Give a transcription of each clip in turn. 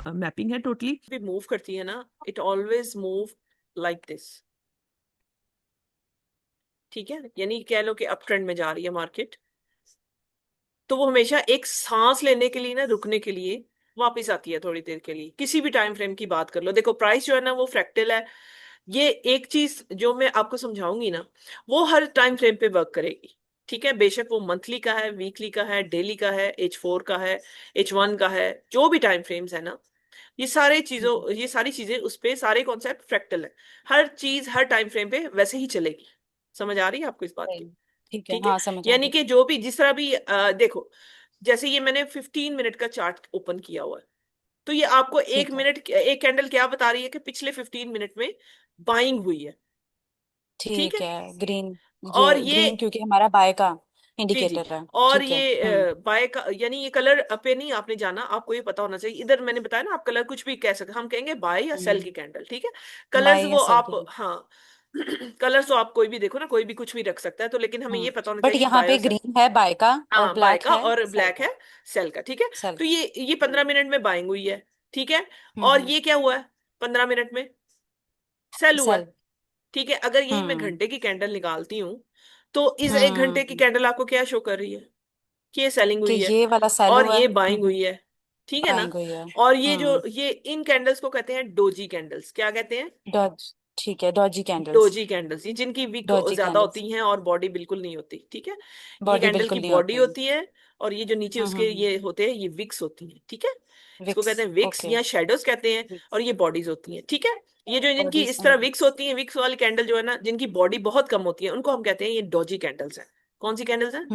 Mapping है totally. भी move करती है ना, it always move like this. ठीक है, यानी कह लो कि अप ट्रेंड में जा रही है मार्केट, तो वो हमेशा एक सांस लेने के लिए ना, रुकने के लिए वापस आती है थोड़ी देर के लिए। किसी भी टाइम फ्रेम की बात कर लो, देखो प्राइस जो है ना वो फ्रैक्टल है। ये एक चीज जो मैं आपको समझाऊंगी ना, वो हर टाइम फ्रेम पे वर्क करेगी। ठीक है, बेशक वो मंथली का है, वीकली का है, डेली का है, H4 का है, H1 का है, जो भी टाइम फ्रेम्स है ना, ये सारी चीजें उस पे, सारे कॉन्सेप्ट फ्रैक्टल है। हर चीज हर टाइम फ्रेम पे वैसे ही चलेगी। समझ आ रही है आपको इस बात की? सही। ठीक है, ठीक है, हाँ समझ आ यानी रही। कि जो भी जिस तरह भी देखो, जैसे ये मैंने 15 मिनट का चार्ट ओपन किया हुआ है, तो ये आपको ठीक है, एक कैंडल क्या बता रही है कि पिछले 15 मिनट में बाइंग हुई है। ठीक ठीक है, है। ग्रीन, और ये ये, ग्रीन क्योंकि हमारा बाय का जी जी, इंडिकेटर है। और ठीक है। ये बाय का, यानी ये कलर पे नहीं आपने जाना, आपको ये पता होना चाहिए। इधर मैंने बताया ना, आप कलर कुछ भी कह सकते, हम कहेंगे बाय या सेल की कैंडल। ठीक है, कलर्स बाय या वो सेल आप, की। हाँ कलर्स तो आप कोई भी देखो ना, कोई भी कुछ भी रख सकता है, तो लेकिन हमें हम्म। ये पता होना बट चाहिए कि यहाँ बाय पे और सेल। ग्रीन है बाय का और हाँ, बाय ब्लैक का है और सेल ब्लैक का। है सेल का। ठीक है, सेल तो का। ये 15 मिनट में बाइंग हुई है। ठीक है, और हम्म। ये क्या हुआ है, 15 मिनट में सेल हुआ है। सेल। ठीक है, अगर यही मैं हम्म। घंटे की कैंडल निकालती हूँ, तो इस 1 घंटे की हम्म। कैंडल आपको क्या शो कर रही है, कि ये सेलिंग कि हुई है ये वाला सेल और हुआ है। ये बाइंग हुई है। ठीक है ना, बाइंग हुई है। और ये जो ये इन कैंडल्स को कहते हैं डोजी कैंडल्स। क्या कहते हैं? डॉज। ठीक है, डॉजी कैंडल्स। डोजी कैंडल्स, ये जिनकी विक डॉजी ज्यादा कैंडल्स। होती हैं और बॉडी बिल्कुल नहीं होती। ठीक है, ये बॉडी कैंडल की बिल्कुल नहीं बॉडी होती। होती है, और ये जो नीचे उसके ये होते हैं, ये विक्स होती हैं। ठीक है, इसको विक्स। कहते हैं विक्स ओके। या शेडोज कहते हैं, और विक्स। ये बॉडीज होती हैं। ठीक है, ये जो जिनकी बॉडीज इस एंड तरह विक्स विक्स। होती हैं, विक्स वाली कैंडल जो है ना, जिनकी बॉडी बहुत कम होती है, उनको हम कहते हैं ये डोजी कैंडल्स हैं। कौन सी कैंडल्स हैं?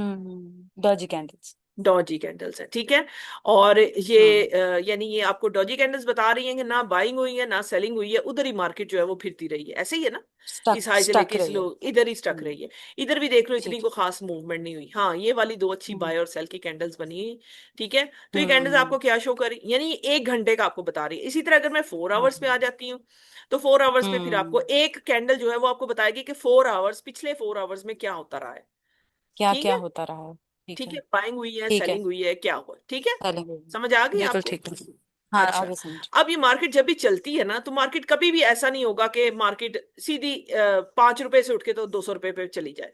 Doge candles. डॉजी कैंडल्स है। ठीक है, और ये हम्म। यानी ये आपको डॉजी कैंडल्स बता रही हैं कि ना बाइंग हुई है ना सेलिंग हुई है, उधर ही मार्केट जो है वो फिरती रही है। ऐसे ही है ना, स्टक इस हाई से स्टक लेके इस रही है। लो, इधर ही स्टक रही है। इधर भी देख लो, इतनी ठीक को है। खास मूवमेंट नहीं हुई। हाँ, ये वाली दो अच्छी हम्म। बाय और सेल की कैंडल्स बनी। ठीक है, तो ये कैंडल्स हम्म। आपको क्या शो कर रही, यानी 1 घंटे का आपको बता रही है। इसी तरह अगर मैं 4 आवर्स पे हम्म। आ जाती हूँ, तो 4 आवर्स पे फिर आपको हम्म। एक कैंडल जो है वो आपको बताएगी कि 4 आवर्स, पिछले 4 आवर्स में क्या होता रहा है। क्या ठीक क्या है, होता रहा है। ठीक ठीक है। है, बाइंग हुई है, ठीक है। सेलिंग हुई है, क्या हुआ। ठीक है, चलेंगे। समझ आ गई बिल्कुल आपको? ठीक है। हाँ, अच्छा, आगे समझ। अब ये मार्केट जब भी चलती है ना, तो मार्केट कभी भी ऐसा नहीं होगा कि मार्केट सीधी 5 रुपए से उठ के तो 200 रुपए पे चली जाए।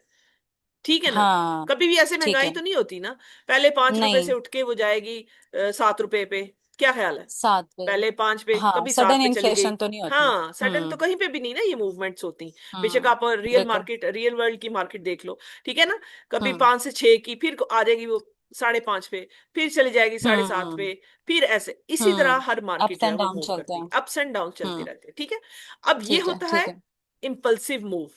ठीक है ना, हाँ। कभी भी ऐसे ठीक महंगाई है। तो नहीं होती ना, पहले 5 रुपए से नहीं। उठ के वो जाएगी 7 रुपए पे। क्या ख्याल है? 7 पे। पहले 5 पे, हाँ, कभी सडन 7 पे चली गई। इन्फ्लेशन तो नहीं होती। हाँ, सडन तो कहीं पे भी नहीं ना ये मूवमेंट्स होती। बेशक हम्म। आप रियल बिल्कुल। मार्केट, रियल वर्ल्ड की मार्केट देख लो। ठीक है ना, कभी हम्म। 5 से 6 की, फिर आ जाएगी वो 5:30 पे, फिर चली जाएगी 7:30 हम्म। पे, फिर ऐसे इसी तरह हर मार्केट अप्स जो है एंड वो डाउन मूव चलते करती हैं। है, अप्स एंड डाउन चलते हम्म। रहते हैं। ठीक है, अब ये ठीक है। होता है ठीक है। Impulsive move.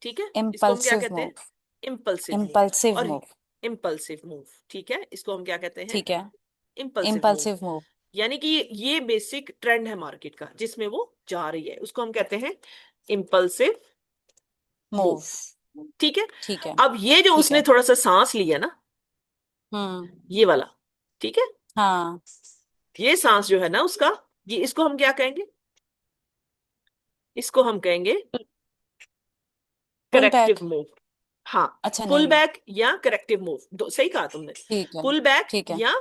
ठीक है, इसको हम क्या इम्पल्सिव कहते हैं? मूव। Impulsive move. इम्पल्सिव और मूव। इम्पल्सिव मूव, ठीक है, इसको हम क्या कहते हैं? ठीक है। Impulsive move. Impulsive move. यानी कि ये बेसिक ट्रेंड है मार्केट का, जिसमें वो जा रही है, उसको हम कहते हैं इम्पल्सिव मूव। मूव। ठीक है, ठीक है। अब ये जो ठीक उसने है। थोड़ा सा सांस लिया ना, हम्म। ये वाला, ठीक है, हाँ। ये सांस जो है ना उसका, ये इसको हम क्या कहेंगे? इसको हम कहेंगे पुल बैक। Corrective move. हाँ, अच्छा, पुल नहीं। बैक या करेक्टिव मूव, दो सही कहा तुमने। ठीक है। पुल बैक ठीक है। या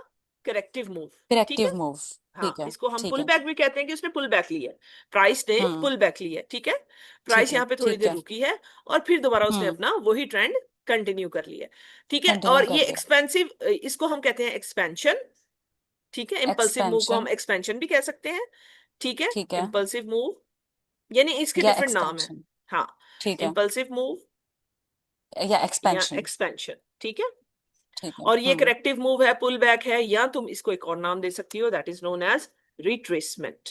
करेक्टिव मूव। ठीक है, करेक्टिव मूव। ठीक हाँ, है। इसको हम ठीक पुल है। बैक भी कहते हैं कि उसने पुल बैक लिया है, प्राइस ने हम्म। पुल बैक लिया है। ठीक है, प्राइस ठीक है। यहाँ पे थोड़ी ठीक देर है। रुकी है, और फिर दोबारा उसने हम्म। अपना वही ट्रेंड कंटिन्यू कर लिया है। ठीक है, कंटिन्यू और कर ये लिया। एक्सपेंसिव, इसको हम कहते हैं एक्सपेंशन। ठीक है, इम्पल्सिव मूव को हम एक्सपेंशन। एक्सपेंशन भी कह सकते हैं। ठीक है, ठीक है। इम्पल्सिव मूव, यानी इसके या डिफरेंट नाम है। एक्सपेंशन। हाँ, ठीक है। इम्पल्सिव मूव या या एक्सपेंशन। एक्सपेंशन। ठीक है, ठीक है। और ये करेक्टिव मूव है, पुल बैक है, या तुम इसको एक और नाम दे सकती हो, that is known as retracement.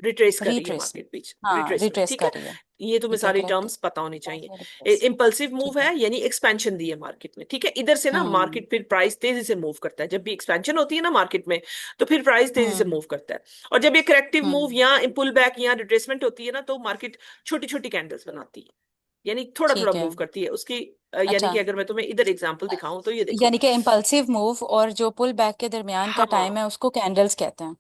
Retrace कर रही है रिट्रेस। मार्केट, बीच हाँ, रिट्रेसमेंट। रिट्रेस ठीक है, कर रही है। ये तुम्हें ठीक है। सारी करेक्ट। टर्म्स पता होनी चाहिए। रिट्रेस। इम्पल्सिव मूव ठीक है। है यानी एक्सपेंशन दी है मार्केट में। ठीक है, इधर से ना हम्म। मार्केट फिर प्राइस तेजी से मूव करता है, जब भी एक्सपेंशन होती है ना मार्केट में, तो फिर प्राइस तेजी से हम्म। मूव करता है। और जब ये करेक्टिव मूव हम्म। या पुल बैक या रिट्रेसमेंट होती है ना, तो मार्केट छोटी छोटी कैंडल्स बनाती है, यानी थोड़ा थोड़ा ठीक है। मूव करती है उसकी। यानी अच्छा। कि अगर मैं तुम्हें इधर एग्जांपल दिखाऊं, तो ये देखो। यानी कि इम्पल्सिव मूव और जो पुल बैक के दरमियान का टाइम हाँ, है उसको कैंडल्स कहते हैं।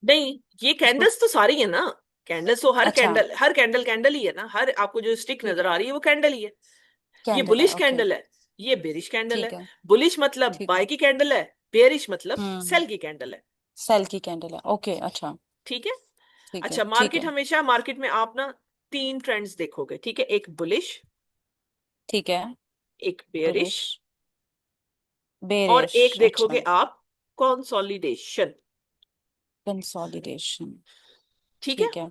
नहीं, ये उसको। कैंडल्स तो सारी है ना, कैंडल्स तो हर अच्छा। कैंडल, हर कैंडल कैंडल ही है ना, हर आपको जो स्टिक ठीक नजर है। आ रही है वो कैंडल ही है। ये कैंडल है। Bullish okay. कैंडल है, ये बेरिश कैंडल ठीक है। है। बुलिश मतलब ठीक है। बाय की कैंडल है, बेरिश मतलब हम्म। सेल की कैंडल है। सेल की कैंडल है, ओके, अच्छा। ठीक है। ठीक है, अच्छा, ठीक मार्केट है। हमेशा, मार्केट में आप ना तीन ट्रेंड्स देखोगे, ठीक है, एक बुलिश, ठीक है। एक बेयरिश, बुलिश, और बेरिश। एक अच्छा। देखोगे आप कंसोलिडेशन। कंसोलिडेशन। ठीक है। ठीक है।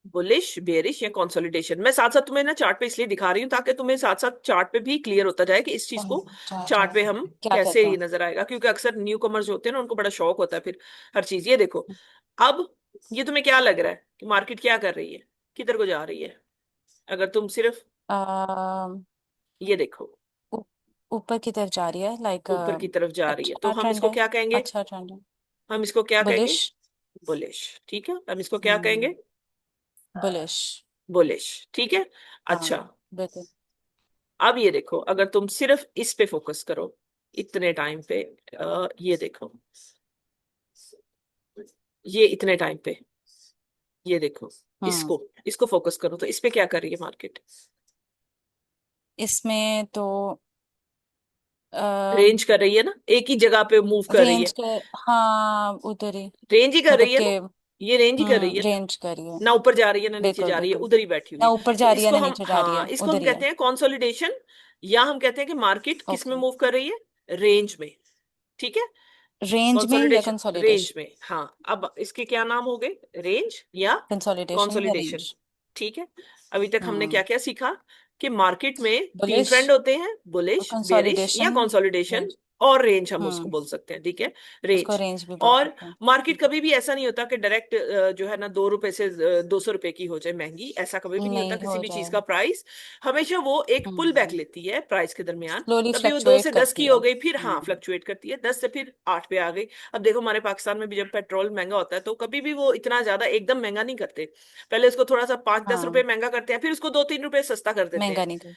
बुलिश, बेयरिश या कंसोलिडेशन, मैं साथ साथ तुम्हें ना चार्ट पे इसलिए दिखा रही हूँ ताकि तुम्हें साथ साथ चार्ट पे भी क्लियर होता जाए कि इस चीज को चार्ट पे हम क्या कैसे कहते ये हैं? नजर आएगा, क्योंकि अक्सर न्यू कमर्स जो होते हैं ना उनको बड़ा शौक होता है फिर हर चीज। ये देखो, अब ये तुम्हें क्या लग रहा है कि मार्केट क्या कर रही है, किधर को जा रही है? अगर तुम सिर्फ अम, ये देखो, ऊ- ऊपर की तरफ जा रही है, लाइक ऊपर की तरफ जा रही है, तो अच्छा हम ट्रेंड इसको है। क्या कहेंगे? अच्छा ट्रेंड है। हम इसको क्या कहेंगे? बुलिश। बुलिश। ठीक है, हम इसको क्या हम्म। कहेंगे? बुलिश। बुलिश। ठीक है। हाँ, अच्छा, बिल्कुल। अब ये देखो, अगर तुम सिर्फ इस पे फोकस करो इतने टाइम पे, ये देखो, ये इतने टाइम पे, ये देखो, हम्म। इसको इसको फोकस करो तो इस पे क्या कर रही है मार्केट? इसमें तो रेंज कर रही है ना, एक ही जगह पे मूव कर रही रेंज है। के, हाँ उधर ही। रेंज ही कर रही मतलब है के ना, ये रेंज ही कर रही है। रेंज करी है। ना ऊपर जा रही है ना नीचे बिल्कुल जा रही है, बिल्कुल। उधर ही बैठी हुई ना है। ऊपर तो जा रही है इसको ना हम, नीचे जा रही हाँ, है, इसको हम उधर ही है। कहते हैं कंसोलिडेशन, या हम कहते हैं कि मार्केट किस में ओके। मूव कर रही है? रेंज में। ठीक है। रेंज में या कंसोलिडेशन, रेंज कंसोलिडेशन? में, हाँ। अब इसके क्या नाम हो गए? रेंज या कंसोलिडेशन या कंसोलिडेशन। रेंज। ठीक है। अभी तक हमने क्या हम्म। क्या सीखा? कि मार्केट में तीन बुलिश ट्रेंड होते हैं, और बुलिश, बेरिश या कंसोलिडेशन। Consolidation, range. और रेंज हम उसको हम्म। बोल सकते हैं, ठीक है, उसको रेंज। रेंज भी बोल और सकते हैं। मार्केट ठीक है। कभी भी ऐसा नहीं होता कि डायरेक्ट जो है ना 2 रुपए से 200 रुपए की हो जाए महंगी, ऐसा कभी भी नहीं होता नहीं किसी हो भी चीज जाए। का प्राइस। हमेशा वो एक पुल बैक हम्म। लेती है प्राइस के दरमियान। स्लोली कभी वो 2 से फ्लक्चुएट 10 की करती है। हो गई, फिर हाँ हम्म। फ्लक्चुएट करती है, 10 से फिर 8 पे आ गई। अब देखो हमारे पाकिस्तान में भी जब पेट्रोल महंगा होता है तो कभी भी वो इतना ज्यादा एकदम महंगा नहीं करते। पहले उसको थोड़ा सा 5-10 रुपए हाँ, महंगा करते हैं, फिर उसको 2-3 रुपए सस्ता कर देते महंगा हैं। नहीं कर।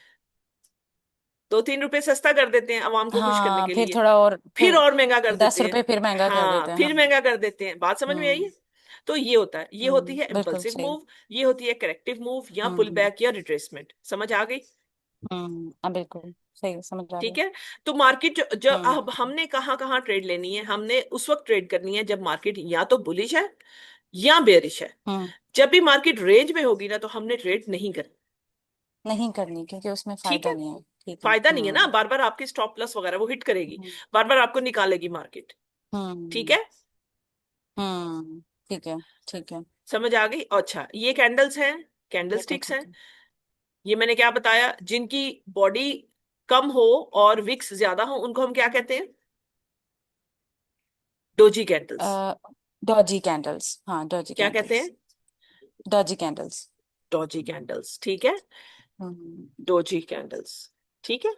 2-3 रुपए सस्ता कर देते हैं अवाम को खुश करने हाँ, के फिर लिए। थोड़ा और फिर फिर और महंगा कर दस देते हैं। रुपए फिर महंगा कर देते हाँ, हैं, हाँ। फिर महंगा कर देते हैं, बात समझ में आई हम्म। है? तो ये होता है, ये होती है बिल्कुल इम्पल्सिव सही। मूव, ये होती है करेक्टिव मूव या पुल हम्म। बैक या रिट्रेसमेंट। समझ आ गई? हाँ, बिल्कुल सही, समझ आ ठीक गया। है। तो मार्केट जो अब हम्म। हमने कहाँ कहाँ ट्रेड लेनी है, हमने उस वक्त ट्रेड करनी है जब मार्केट या तो बुलिश है या बेरिश है। हम्म। जब भी मार्केट रेंज में होगी ना तो हमने ट्रेड नहीं करनी। नहीं करनी, क्योंकि उसमें ठीक फायदा है। नहीं है। ठीक है। फायदा नहीं है ना, हम्म। बार बार आपकी स्टॉप लॉस वगैरह वो हिट करेगी, हम्म। बार बार आपको निकालेगी मार्केट। ठीक हम्म। है। ठीक है। ठीक है। समझ आ गई? अच्छा, ये कैंडल्स हैं, कैंडल बिल्कुल स्टिक्स हैं। ठीक है। ये मैंने क्या बताया, जिनकी बॉडी कम हो और विक्स ज्यादा हो उनको हम क्या कहते हैं? Doji candles. डॉजी कैंडल्स, हाँ, डॉजी क्या कहते कैंडल्स। हैं? Doge candles. डोजी कैंडल्स, ठीक है। हम्म। डोजी कैंडल्स, ठीक है।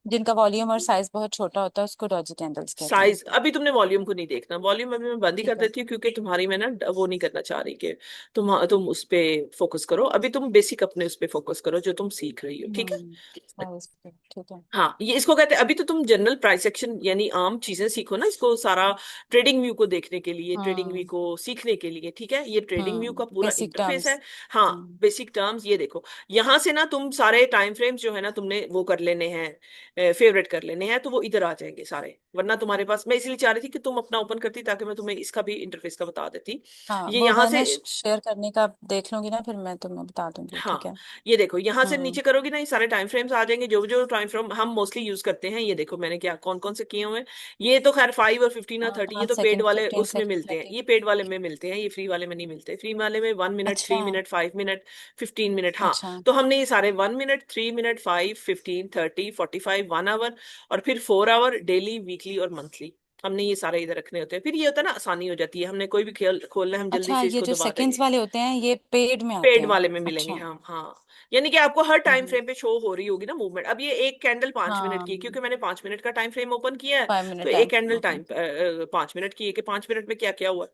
जिनका वॉल्यूम और साइज बहुत छोटा होता है उसको डॉजी कैंडल्स कहते हैं। साइज अभी तुमने वॉल्यूम को नहीं देखना, वॉल्यूम अभी मैं बंद ही कर ठीक है। देती हूँ क्योंकि तुम्हारी मैं ना वो नहीं करना चाह रही कि तुम उस पे फोकस करो। अभी तुम बेसिक अपने उस पे फोकस करो जो तुम सीख रही हो, ठीक है। साइज पे, ठीक है। हाँ, ये इसको कहते हैं, अभी तो तुम जनरल प्राइस एक्शन यानी आम चीजें सीखो ना, इसको सारा ट्रेडिंग व्यू को देखने के लिए, ट्रेडिंग व्यू हम्म। को सीखने के लिए, ठीक है। ये ट्रेडिंग व्यू का पूरा बेसिक इंटरफेस है। टर्म्स। हाँ, हम्म। बेसिक टर्म्स, ये देखो, यहाँ से ना तुम सारे टाइम फ्रेम्स जो है ना तुमने वो कर लेने हैं, फेवरेट कर लेने हैं, तो वो इधर आ जाएंगे सारे। वरना तुम्हारे पास, मैं इसलिए चाह रही थी कि तुम अपना ओपन करती ताकि मैं तुम्हें इसका भी इंटरफेस का बता देती। हाँ, ये वो यहाँ मैं से, ना शेयर करने का देख लूंगी ना, फिर मैं तुम्हें बता दूंगी, हाँ, ठीक है। ये देखो, यहाँ से हम्म। नीचे करोगी ना ये सारे टाइम फ्रेम्स आ जाएंगे, जो जो टाइम फ्रेम हम मोस्टली यूज करते हैं। ये देखो मैंने क्या कौन कौन से किए हुए हैं। ये तो खैर 5 और 15 और 30, ये पाँच तो पेड सेकंड वाले 15 उसमें सेकंड मिलते हैं, 30। ये पेड वाले में मिलते हैं, ये फ्री वाले में नहीं मिलते। फ्री वाले में 1 मिनट, अच्छा। 3 मिनट, 5 मिनट, 15 मिनट, हाँ। अच्छा। तो हमने ये सारे 1 मिनट, 3 मिनट, 5, 15, 30, 45, 1 आवर, और फिर 4 आवर डेली, वीकली और मंथली, हमने ये सारे इधर रखने होते हैं। फिर ये होता है ना, आसानी हो जाती है, हमने कोई भी खेल खोलना है हम जल्दी अच्छा, से ये इसको जो दबा सेकंड्स देंगे। वाले होते हैं ये पेड में आते पेड हैं? वाले में मिलेंगे अच्छा। हम, हाँ। यानी कि आपको हर टाइम हम्म। फ्रेम पे शो हो रही होगी ना मूवमेंट। अब ये एक कैंडल 5 मिनट की है, हाँ, क्योंकि मैंने 5 मिनट का टाइम फ्रेम ओपन किया है। 5 मिनट तो एक time. Candle okay. Time 5 minute की है कि 5 मिनट में क्या क्या हुआ।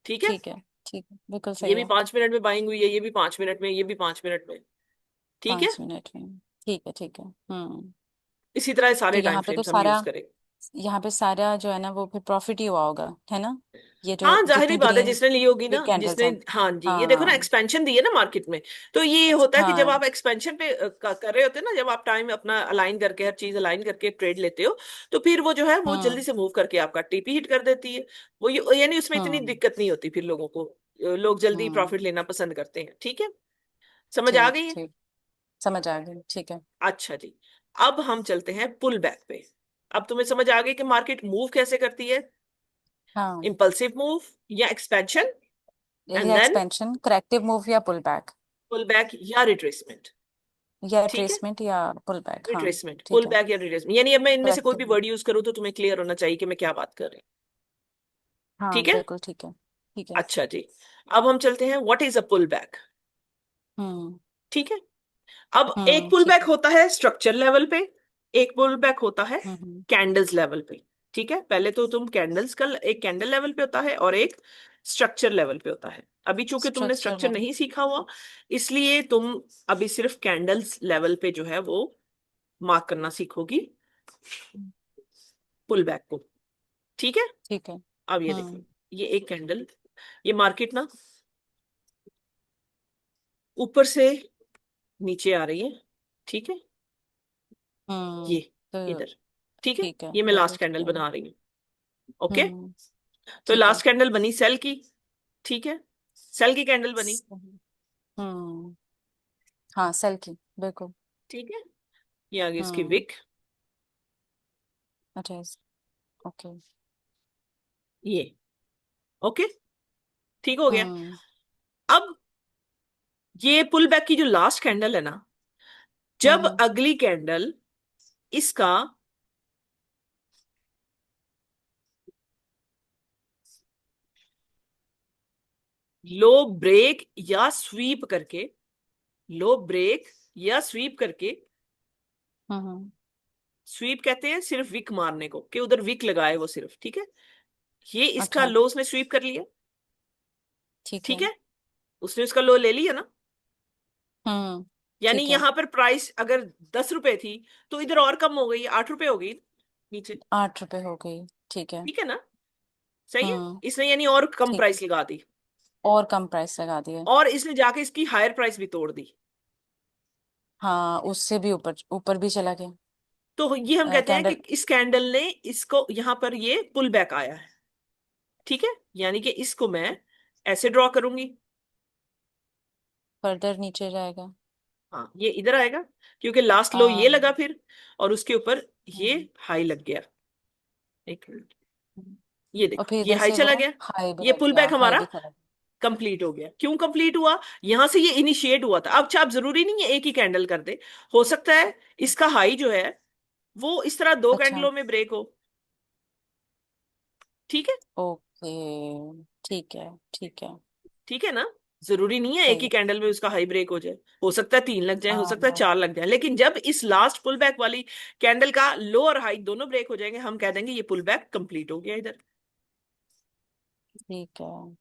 ठीक है। ठीक है। ठीक है, बिल्कुल ये सही भी है। 5 मिनट में बाइंग हुई है, ये भी 5 मिनट में, ये भी 5 मिनट में। ठीक है। 5 मिनट में। ठीक है, ठीक है। इसी तरह तो सारे टाइम यहाँ पे तो फ्रेम्स हम यूज सारा, करें। यहाँ पे सारा जो है ना वो फिर प्रॉफिट ही हुआ होगा, है ना? ये जो हाँ जाहिर जितनी बात है, ग्रीन जिसने ली होगी ना, बिग कैंडल्स जिसने, हैं। हाँ जी, ये देखो ना हाँ एक्सपेंशन दी है ना मार्केट में। तो ये होता है कि जब हाँ। आप एक्सपेंशन पे कर रहे होते हैं ना, जब आप टाइम अपना अलाइन करके हर चीज अलाइन करके ट्रेड लेते हो, तो फिर वो जो है वो जल्दी हम्म से मूव करके आपका टीपी हिट कर देती है। वो यानी उसमें इतनी हम्म दिक्कत नहीं होती फिर लोगों को। लोग जल्दी हम्म। प्रॉफिट लेना पसंद करते हैं। ठीक है, समझ आ ठीक गई है? ठीक। समझ आ गई, ठीक है। अच्छा जी। अब हम चलते हैं पुल बैक पे। अब तुम्हें समझ आ गई कि मार्केट मूव कैसे करती है, हाँ, इम्पल्सिव मूव या एक्सपेंशन, एंड या देन एक्सपेंशन, करेक्टिव मूव या पुल बैक, पुल बैक या रिट्रेसमेंट। या ठीक है, रिट्रेसमेंट या पुल बैक। हाँ रिट्रेसमेंट, पुल ठीक है। बैक या रिट्रेसमेंट, यानी अब मैं इनमें से कोई भी करेक्टिव। वर्ड यूज करूँ तो तुम्हें क्लियर होना चाहिए कि मैं क्या बात कर रही हूँ। हाँ ठीक है, बिल्कुल ठीक है। ठीक है। अच्छा जी। अब हम चलते हैं what is a pull back. हम्म ठीक है, अब एक पुल ठीक बैक है। होता है स्ट्रक्चर लेवल पे, एक पुल बैक होता है हम्म। कैंडल्स लेवल पे। ठीक है, पहले तो तुम कैंडल्स का एक कैंडल लेवल पे होता है और एक स्ट्रक्चर लेवल पे होता है। अभी चूंकि तुमने स्ट्रक्चर स्ट्रक्चर लेवल। नहीं सीखा हुआ, इसलिए तुम अभी सिर्फ कैंडल्स लेवल पे जो है वो मार्क करना सीखोगी पुल बैक को। ठीक है, ठीक है। अब ये देखो, हम्म ये एक कैंडल, ये मार्केट ना ऊपर से नीचे आ रही है। ठीक है, ये तो इधर। ठीक है, ठीक है, ये मैं बिल्कुल लास्ट ठीक कैंडल है। बना रही हूँ। ओके, हम्म तो ठीक है। लास्ट कैंडल बनी सेल की। ठीक है, सेल की कैंडल बनी। सही। हम्म। हाँ, सेल की, बिल्कुल। ठीक है, ये आ गई इसकी हम्म। विक। अच्छा। ओके। ये ओके, ठीक हो गया। हम्म अब ये पुल बैक की जो लास्ट कैंडल है ना, हम्म जब हम्म अगली कैंडल इसका लो ब्रेक या स्वीप करके, लो ब्रेक या स्वीप करके, हम्म। स्वीप कहते हैं सिर्फ विक मारने को, कि उधर विक लगाए वो सिर्फ। ठीक है, ये इसका अच्छा। लो उसने स्वीप कर लिया। ठीक ठीक है। है, उसने उसका लो ले लिया ना, हम्म। यानी ठीक है। यहां पर प्राइस अगर 10 रुपए थी तो इधर और कम हो गई, 8 रुपए हो गई नीचे। 8 रुपए हो गई। ठीक है। ठीक है ना, सही है, हम्म। इसने यानी और कम ठीक है। प्राइस लगा दी, और कम प्राइस लगा दिए। और इसने जाके इसकी हायर प्राइस भी तोड़ दी। हाँ, उससे भी ऊपर ऊपर भी चला गया। तो ये हम कहते हैं कि कैंडल। इस कैंडल ने इसको यहां पर ये पुल बैक आया है। ठीक है, यानी कि इसको मैं ऐसे ड्रॉ करूंगी। फर्दर नीचे जाएगा। हाँ, ये इधर आएगा क्योंकि लास्ट लो ये हाँ। लगा फिर, और उसके ऊपर ये हम्म, हाई लग गया। एक मिनट, ये और देखो फिर ये इधर हाई से वो चला गया। हाई भी ये लग पुल गया, बैक हाई हमारा भी चला गया। कंप्लीट हो गया। क्यों कंप्लीट हुआ? यहां से ये इनिशिएट हुआ था। अब अच्छा, अब जरूरी नहीं है एक ही कैंडल कर दे, हो सकता है इसका हाई जो है वो इस तरह दो अच्छा। कैंडलों में ब्रेक हो। ठीक है, ओके। ठीक है। ठीक है। ठीक है ना, जरूरी नहीं है एक सही ही है। कैंडल में उसका हाई ब्रेक हो जाए। हो सकता है 3 लग जाए, हो हाँ सकता है 4 लग जाए, लेकिन जब इस लास्ट पुल बैक वाली कैंडल का लो और हाई दोनों ब्रेक हो जाएंगे, हम कह देंगे ये पुल बैक कंप्लीट हो गया इधर। ठीक है।